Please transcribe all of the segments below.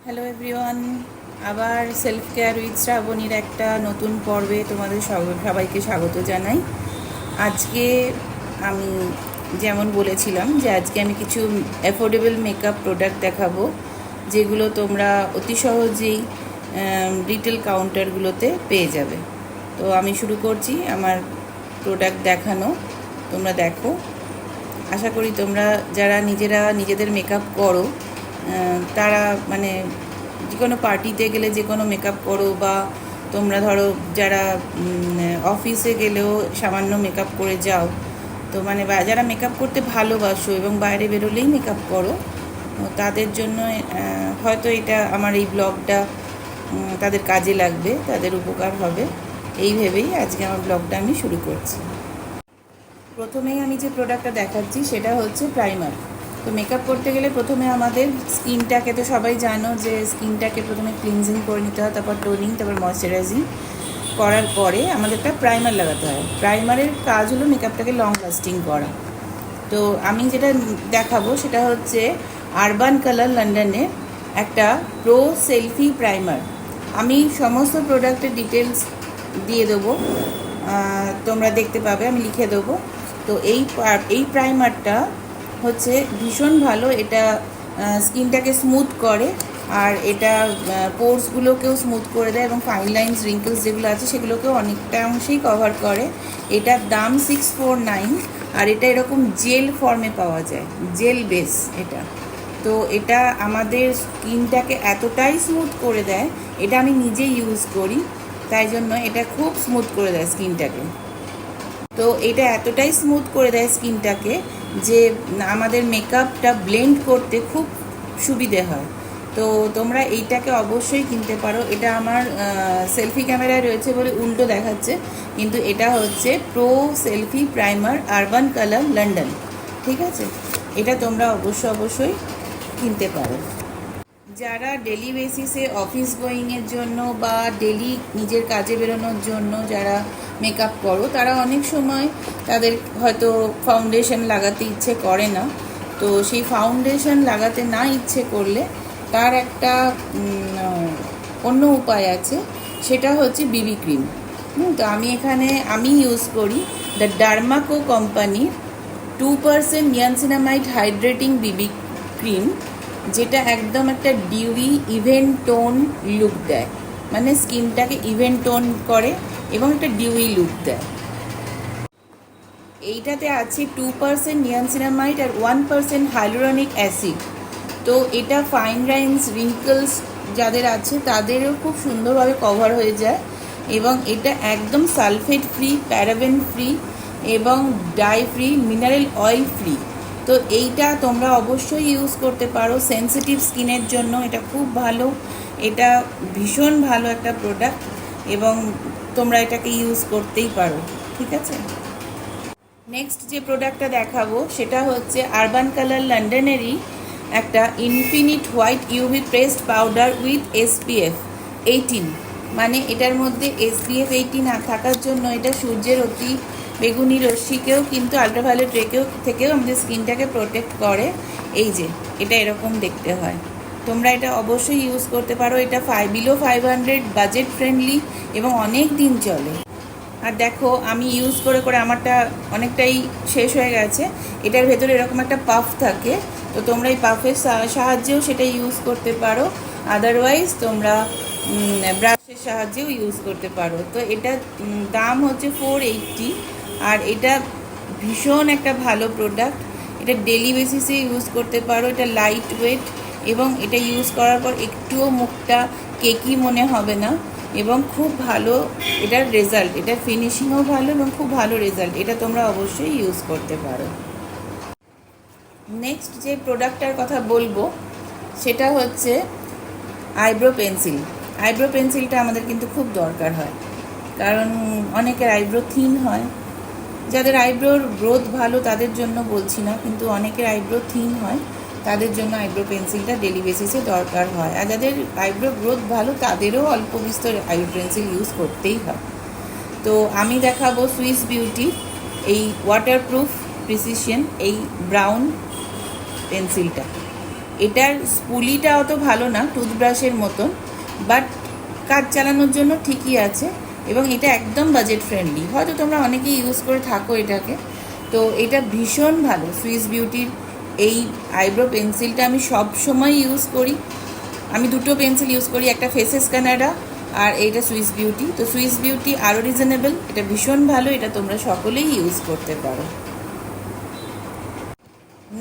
Hello everyone, আবার self care with শ্রাবণীর একটা নতুন পর্বে তোমাদের সবাইকে স্বাগত জানাই। আজকে আমি যেমন বলেছিলাম যে আজকে আমি কিছু অ্যাফোর্ডেবল মেকআপ প্রোডাক্ট দেখাবো, যেগুলো তোমরা অতি সহজেই রিটেল কাউন্টারগুলোতে পেয়ে যাবে। তো আমি শুরু করছি আমার প্রোডাক্ট দেখানো। তোমরা দেখো, আশা করি তোমরা যারা নিজেদের মেকআপ করো, তারা মানে যে কোনো পার্টিতে গেলে যে কোনো মেকআপ করো, বা তোমরা ধরো যারা অফিসে গেলেও সামান্য মেকআপ করে যাও, তো মানে যারা মেকআপ করতে ভালোবাসো এবং বাইরে বেরোলেই মেকআপ করো, তাদের জন্য হয়তো এটা আমার এই ব্লগটা তাদের কাজে লাগবে, তাদের উপকার হবে, এই ভেবেই আজকে আমার ব্লগটা আমি শুরু করছি। প্রথমেই আমি যে প্রোডাক্টটা দেখাচ্ছি সেটা হচ্ছে প্রাইমার। তো মেকআপ করতে গেলে প্রথমে আমাদের স্কিনটাকে, তো সবাই জানো যে স্কিনটাকে প্রথমে ক্লিনজিং করে নিতে হয়, তারপর টোনিং, তারপর ময়শ্চারাইজিং করার পরে আমাদের একটা প্রাইমার লাগাতে হয়। প্রাইমারের কাজ হলো মেকআপটাকে লং লাস্টিং করা। তো আমি যেটা দেখাবো সেটা হচ্ছে আরবান কালার লন্ডনের একটা প্রো সেলফি প্রাইমার। আমি সমস্ত প্রোডাক্টের ডিটেলস দিয়ে দেবো, তোমরা দেখতে পাবে, আমি লিখে দেবো। তো এই প্রাইমারটা হচ্ছে ভীষণ ভালো। এটা স্কিনটাকে স্মুথ করে, আর এটা পোর্সগুলোকেও স্মুথ করে দেয়, এবং ফাইন লাইন্স, রিঙ্কেলস যেগুলো আছে সেগুলোকেও অনেকটা অংশেই কভার করে। এটার দাম 649, আর এটা এরকম জেল ফর্মে পাওয়া যায়, জেল বেস এটা। তো এটা আমাদের স্কিনটাকে এতটাই স্মুথ করে দেয়, এটা আমি নিজে ইউজ করি, তাই জন্য এটা খুব স্মুথ করে দেয় স্কিনটাকে। তো এটা এতটাই স্মুথ করে দেয় স্কিনটাকে যে আমাদের মেকআপটা ব্লেন্ড করতে খুব সুবিধে হয়। তো তোমরা এইটাকে অবশ্যই কিনতে পারো। এটা আমার সেলফি ক্যামেরায় রয়েছে বলে উল্টো দেখাচ্ছে, কিন্তু এটা হচ্ছে pro selfie primer urban colour London. ঠিক আছে, এটা তোমরা অবশ্যই কিনতে পারো। যারা ডেলি বেসিসে অফিস গোয়িংয়ের জন্য বা ডেলি নিজের কাজে বেরোনোর জন্য যারা মেকআপ করো, তারা অনেক সময় তাদের হয়তো ফাউন্ডেশন লাগাতে ইচ্ছে করে না। তো সেই ফাউন্ডেশন লাগাতে না ইচ্ছে করলে তার একটা অন্য উপায় আছে, সেটা হচ্ছে বিবি ক্রিম। তো আমি ইউজ করি দ্য ডার্মাকো কোম্পানির 2% নিয়াসিনামাইড হাইড্রেটিং বিবি ক্রিম, যেটা একদম একটা ডিউই ইভেন টোন লুক দেয়, মানে স্কিনটাকে ইভেন টোন করে এবং একটা ডিউই লুক দেয়। এইটাতে আছে 2% নিয়াসিনামাইড আর 1% হাইলুরনিক অ্যাসিড। তো এটা ফাইন লাইন্স, রিঙ্কলস যাদের আছে তাদেরও খুব সুন্দরভাবে কভার হয়ে যায়, এবং এটা একদম সালফেট ফ্রি, প্যারাবেন ফ্রি এবং die free, mineral oil free. তো এইটা তোমরা অবশ্যই ইউজ করতে পারো সেন্সিটিভ স্কিনের জন্য। এটা খুব ভালো, এটা ভীষণ ভালো একটা প্রোডাক্ট, এবং তোমরা এটাকে ইউজ করতেই পারো। ঠিক আছে, নেক্সট যে প্রোডাক্টটা দেখাবো সেটা হচ্ছে আরবান কালার লন্ডনেরই একটা infinite white UV pressed powder with SPF 18। মানে এটার মধ্যে SPF 18 থাকার জন্য এটা সূর্যের অতি বেগুনি রশ্মিকেও, কিন্তু আল্ট্রাভায়োলেট থেকেও আমাদের স্কিনটাকে প্রোটেক্ট করে। এই যে এটা এরকম দেখতে হয়, তোমরা এটা অবশ্যই ইউজ করতে পারো। এটা বিলো 500, বাজেট ফ্রেন্ডলি এবং অনেক দিন চলে। আর দেখো, আমি ইউজ করে আমারটা অনেকটাই শেষ হয়ে গেছে। এটার ভেতরে এরকম একটা পাফ থাকে, তো তোমরা এই পাফের সাহায্যেও সেটা ইউজ করতে পারো, আদারওয়াইজ তোমরা ব্রাশের সাহায্যেও ইউজ করতে পারো। তো এটা দাম হচ্ছে 480, আর এটা ভীষণ একটা ভালো প্রোডাক্ট। এটা ডেলি বেসিসে ইউজ করতে পারো। এটা লাইট ওয়েট, এবং এটা ইউজ করার পর একটুও মুখটা কেকি মনে হবে না, এবং খুব ভালো এটার রেজাল্ট, এটার ফিনিশিংও ভালো এবং খুব ভালো রেজাল্ট। এটা তোমরা অবশ্যই ইউজ করতে পারো। নেক্সট যে প্রোডাক্টটার কথা বলবো সেটা হচ্ছে আইব্রো পেন্সিল। আইব্রো পেন্সিলটা আমাদের কিন্তু খুব দরকার হয়, কারণ অনেকের আইব্রো থিন হয়। যাদের আইব্রোর গ্রোথ ভালো তাদের জন্য বলছি না, কিন্তু অনেকের আইব্রো থিন হয়, তাদের জন্য আইব্রো পেন্সিলটা ডেলি বেসিসে দরকার হয়। আর যাদের আইব্রো গ্রোথ ভালো তাদেরও অল্প বিস্তর আইব্রো পেন্সিল ইউজ করতেই হয়। তো আমি দেখাবো সুইস বিউটি এই ওয়াটারপ্রুফ প্রিসিশন এই ব্রাউন পেন্সিলটা। এটার স্পুলিটা অত ভালো না, টুথব্রাশের মতন, বাট কাজ চালানোর জন্য ঠিকই আছে। এবং এটা একদম বাজেট ফ্রেন্ডলি, হয়তো তোমরা অনেকেই ইউজ করে থাকো এটাকে। তো এটা ভীষণ ভালো। সুইস বিউটির এই আইব্রো পেন্সিলটা আমি সব সময় ইউজ করি। আমি দুটো পেন্সিল ইউজ করি, একটা ফেসেস কানাডা আর এইটা সুইস বিউটি। তো সুইস বিউটি আরও রিজনেবল, এটা ভীষণ ভালো, এটা তোমরা সকলেই ইউজ করতে পারো।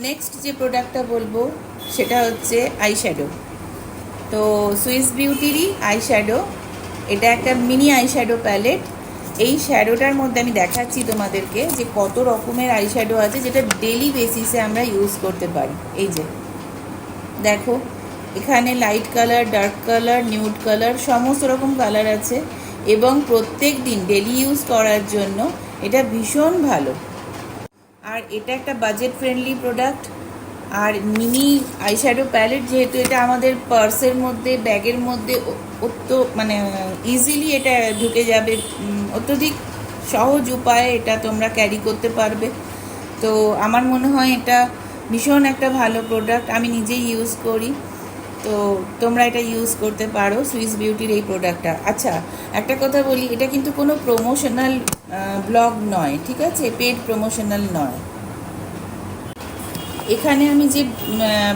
নেক্সট যে প্রোডাক্টটা বলবো সেটা হচ্ছে আইশ্যাডো। তো সুইস বিউটিরই আইশ্যাডো, এটা একটা মিনি আইশ্যাডো প্যালেট। এই শ্যাডোটার মধ্যে আমি দেখাচ্ছি তোমাদেরকে যে কত রকমের আইশ্যাডো আছে যেটা ডেলি বেসিসে আমরা ইউজ করতে পারি। এই যে দেখো, এখানে light colour, dark colour, nude colour, সমস্ত রকম কালার আছে এবং প্রত্যেক দিন ডেলি ইউজ করার জন্য এটা ভীষণ ভালো। আর এটা একটা বাজেট ফ্রেন্ডলি প্রোডাক্ট। আর মিনি আইশ্যাডো প্যালেট, যেহেতু এটা আমাদের পার্সের মধ্যে, ব্যাগের মধ্যে মানে ইজিলি এটা ঢুকে যাবে, অত্যধিক সহজ উপায়ে এটা তোমরা ক্যারি করতে পারবে। তো আমার মনে হয় এটা ভীষণ একটা ভালো প্রোডাক্ট, আমি নিজেই ইউজ করি। তো তোমরা এটা ইউজ করতে পারো, সুইস বিউটির এই প্রোডাক্টটা। আচ্ছা, একটা কথা বলি, এটা কিন্তু কোনো প্রমোশনাল ব্লগ নয়, ঠিক আছে? পেড প্রমোশনাল নয়। এখানে আমি যে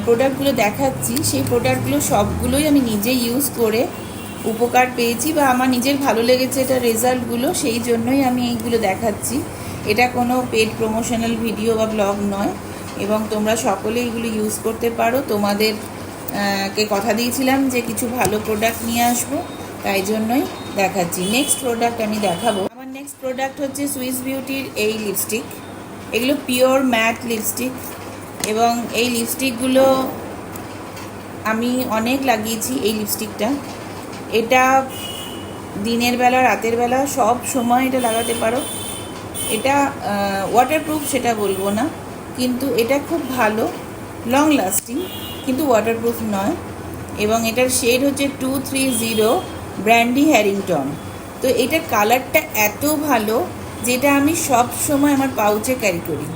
প্রোডাক্টগুলো দেখাচ্ছি সেই প্রোডাক্টগুলো সবগুলোই আমি নিজে ইউজ করে উপকার পেয়েছি বা আমার নিজের ভালো লেগেছে এটা রেজাল্টগুলো, সেই জন্যই আমি এইগুলো দেখাচ্ছি। এটা কোনো পেড প্রমোশনাল ভিডিও বা ব্লগ নয় এবং তোমরা সকলে এইগুলো ইউজ করতে পারো। তোমাদের কে কথা দিয়েছিলাম যে কিছু ভালো প্রোডাক্ট নিয়ে আসবো, তাই জন্যই দেখাচ্ছি। নেক্সট প্রোডাক্ট আমি দেখাবো, আমার নেক্সট প্রোডাক্ট হচ্ছে সুইস বিউটির এই লিপস্টিক। এগুলো পিওর ম্যাট লিপস্টিক এবং এই লিপস্টিকগুলো আমি অনেক লাগিয়েছি। এই লিপস্টিকটা, এটা দিনের বেলা, রাতের বেলা সব সময় এটা লাগাতে পারো। এটা ওয়াটারপ্রুফ সেটা বলবো না, কিন্তু এটা খুব ভালো, লং লাস্টিং, কিন্তু ওয়াটারপ্রুফ নয়। এবং এটার শেড হচ্ছে 230 ব্র্যান্ডি হ্যারিংটন। তো এটার কালারটা এত ভালো যেটা আমি সব সময় আমার পাউচে ক্যারি করি।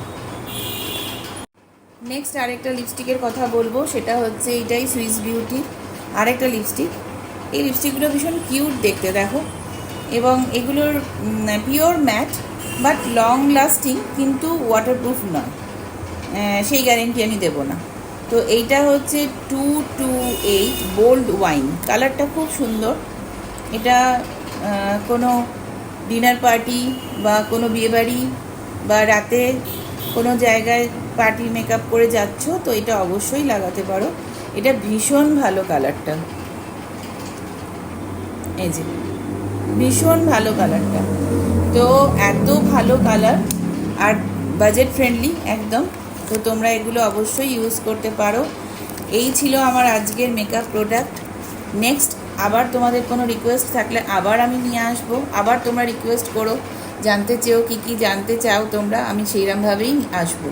নেক্সট আরেকটা লিপস্টিকের কথা বলবো, সেটা হচ্ছে এইটাই সুইস বিউটি আরেকটা লিপস্টিক। এই লিপস্টিকগুলো ভীষণ কিউট দেখতে, দেখো। এবং এগুলোর pure matte but long lasting, কিন্তু ওয়াটারপ্রুফ নয়, সেই গ্যারেন্টি আমি দেবো না। তো এইটা হচ্ছে 228 বোল্ড ওয়াইন, কালারটা খুব সুন্দর। এটা কোনো ডিনার পার্টি বা কোনো বিয়েবাড়ি বা রাতে কোনো জায়গায় পার্টি মেকআপ করে যাচ্ছ তো এটা অবশ্যই লাগাতে পারো। এটা ভীষণ ভালো কালারটা, এই যে ভীষণ ভালো কালারটা। তো এত ভালো কালার আর বাজেট ফ্রেন্ডলি একদম। তো তোমরা এগুলো অবশ্যই ইউজ করতে পারো। এই ছিল আমার আজকের মেকআপ প্রোডাক্ট। নেক্সট আবার তোমাদের কোনো রিকোয়েস্ট থাকলে আবার আমি নিয়ে আসবো, আবার তোমরা রিকোয়েস্ট করো, জানতে চেও কী কী জানতে চাও তোমরা, আমি সেইরকমভাবেই আসবো।